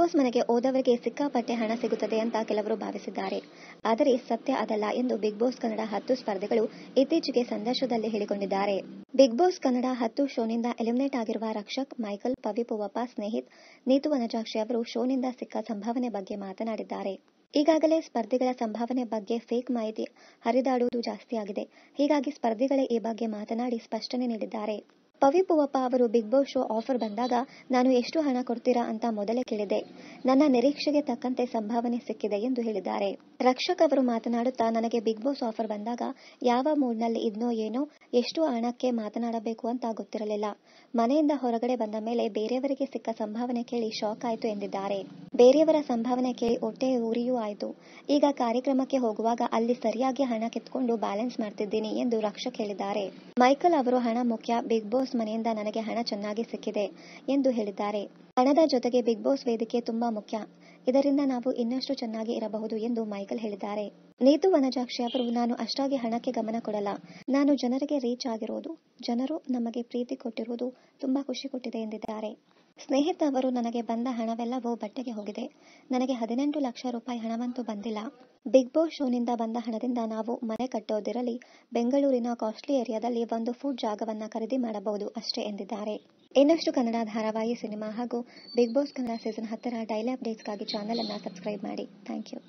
Boss ಮನೆಗೆ ಹೋದವರಿಗೆ ಸಿಕ್ಕಾಪಟ್ಟೆ ಹಣ ಸಿಗುತ್ತದೆ ಅಂತ ಕೆಲವರು ಭಾವಿಸಿದ್ದಾರೆ. ಆದರೆ ಸತ್ಯ ಅದಲ್ಲ ಎಂದು ಬಿಗ್ ಬಾಸ್ ಕನ್ನಡ 10 ಸ್ಪರ್ಧಿಗಳು ಇತ್ತೀಚೆಗೆ ಸಂದರ್ಶನದಲ್ಲಿ ಹೇಳಿಕೊಂಡಿದ್ದಾರೆ. ಬಿಗ್ ಬಾಸ್ ಕನ್ನಡ 10 ಶೋನಿಂದ ಎಲಿಮಿನೇಟ್ ಆಗಿರುವ ರಕ್ಷಕ್, ಮೈಕಲ್, ಪವಿ ಪೂವಪ್ಪ, ಸ್ನೇಹಿತ್, ನೀತು ವನಜಾಕ್ಷಿ ಅವರು ಶೋನಿಂದ ಸಿಕ್ಕ ಸಂಭಾವನೆ ಬಗ್ಗೆ ಮಾತನಾಡಿದ್ದಾರೆ. ಈಗಾಗಲೇ ಸ್ಪರ್ಧಿಗಳ ಸಂಭಾವನೆ ಬಗ್ಗೆ ಫೇಕ್ ಮಾಹಿತಿ ಹರಿದಾಡುವುದು ಜಾಸ್ತಿಯಾಗಿದೆ. ಹೀಗಾಗಿ ಸ್ಪರ್ಧಿಗಳೇ ಈ ಬಗ್ಗೆ ಮಾತನಾಡಿ ಸ್ಪಷ್ಟನೆ ನೀಡಿದ್ದಾರೆ. ಪವಿ ಪೂವಪ್ಪ ಅವರು ಬಿಗ್ ಬಾಸ್ ಶೋ ಆಫರ್ ಬಂದಾಗ ನಾನು ಎಷ್ಟು ಹಣ ಕೊಡ್ತೀರಾ ಅಂತ ಮೊದಲೇ ಕೇಳಿದೆ. ನನ್ನ ನಿರೀಕ್ಷೆಗೆ ತಕ್ಕಂತೆ ಸಂಭಾವನೆ ಸಿಕ್ಕಿದೆ ಎಂದು ಹೇಳಿದ್ದಾರೆ. ರಕ್ಷಕ್ ಅವರು ಮಾತನಾಡುತ್ತಾ, ನನಗೆ ಬಿಗ್ ಬಾಸ್ ಆಫರ್ ಬಂದಾಗ ಯಾವ ಮೂಡ್ನಲ್ಲಿ ಇದ್ನೋ ಏನೋ, ಎಷ್ಟು ಹಣಕ್ಕೆ ಮಾತನಾಡಬೇಕು ಅಂತ ಗೊತ್ತಿರಲಿಲ್ಲ. ಮನೆಯಿಂದ ಹೊರಗಡೆ ಬಂದ ಮೇಲೆ ಬೇರೆಯವರಿಗೆ ಸಿಕ್ಕ ಸಂಭಾವನೆ ಕೇಳಿ ಶಾಕ್ ಆಯ್ತು ಎಂದಿದ್ದಾರೆ. ಬೇರೆಯವರ ಸಂಭಾವನೆ ಕೇಳಿ ಹೊಟ್ಟೆ ಉರಿಯೂ ಆಯ್ತು. ಈಗ ಕಾರ್ಯಕ್ರಮಕ್ಕೆ ಹೋಗುವಾಗ ಅಲ್ಲಿ ಸರಿಯಾಗಿ ಹಣ ಕಿತ್ಕೊಂಡು ಬ್ಯಾಲೆನ್ಸ್ ಮಾಡ್ತಿದ್ದೀನಿ ಎಂದು ರಕ್ಷಕ್ ಹೇಳಿದ್ದಾರೆ. ಮೈಕಲ್ ಅವರು ಹಣ ಮುಖ್ಯ, ಬಿಗ್ ಬಾಸ್ ಮನೆಯಿಂದ ನನಗೆ ಹಣ ಚೆನ್ನಾಗಿ ಸಿಕ್ಕಿದೆ ಎಂದು ಹೇಳಿದ್ದಾರೆ. ಹಣದ ಜೊತೆಗೆ ಬಿಗ್ ಬಾಸ್ ವೇದಿಕೆ ತುಂಬಾ ಮುಖ್ಯ. ಇದರಿಂದ ನಾವು ಇನ್ನಷ್ಟು ಚೆನ್ನಾಗಿ ಇರಬಹುದು ಎಂದು ಮೈಕಲ್ ಹೇಳಿದ್ದಾರೆ. ನೀತು ವನಜಾಕ್ಷಿ ಅವರು, ನಾನು ಅಷ್ಟಾಗಿ ಹಣಕ್ಕೆ ಗಮನ ಕೊಡಲ್ಲ. ನಾನು ಜನರಿಗೆ ರೀಚ್ ಆಗಿರೋದು, ಜನರು ನಮಗೆ ಪ್ರೀತಿ ಕೊಟ್ಟಿರುವುದು ತುಂಬಾ ಖುಷಿ ಕೊಟ್ಟಿದೆ ಎಂದಿದ್ದಾರೆ. ಸ್ನೇಹಿತ ಅವರು, ನನಗೆ ಬಂದ ಹಣವೆಲ್ಲವೂ ಬಟ್ಟೆಗೆ ಹೋಗಿದೆ. ನನಗೆ 18 ಲಕ್ಷ ರೂಪಾಯಿ ಹಣವಂತೂ ಬಂದಿಲ್ಲ. ಬಿಗ್ ಬಾಸ್ ಶೋನಿಂದ ಬಂದ ಹಣದಿಂದ ನಾವು ಮನೆ ಕಟ್ಟೋದಿರಲಿ, ಬೆಂಗಳೂರಿನ ಕಾಸ್ಟ್ಲಿ ಏರಿಯಾದಲ್ಲಿ ಒಂದು ಫುಡ್ ಜಾಗವನ್ನ ಖರೀದಿ ಮಾಡಬಹುದು ಅಷ್ಟೇ ಎಂದಿದ್ದಾರೆ. ಇನ್ನಷ್ಟು ಕನ್ನಡ ಧಾರಾವಾಹಿ, ಸಿನಿಮಾ ಹಾಗೂ ಬಿಗ್ ಬಾಸ್ ಕನ್ನಡ ಸೀಸನ್ 10ರ ಡೈಲಿ ಅಪ್ಡೇಟ್ಸ್ಗಾಗಿ ಚಾನೆಲ್ ಅನ್ನ ಸಬ್ಸ್ಕ್ರೈಬ್ ಮಾಡಿ. Thank you.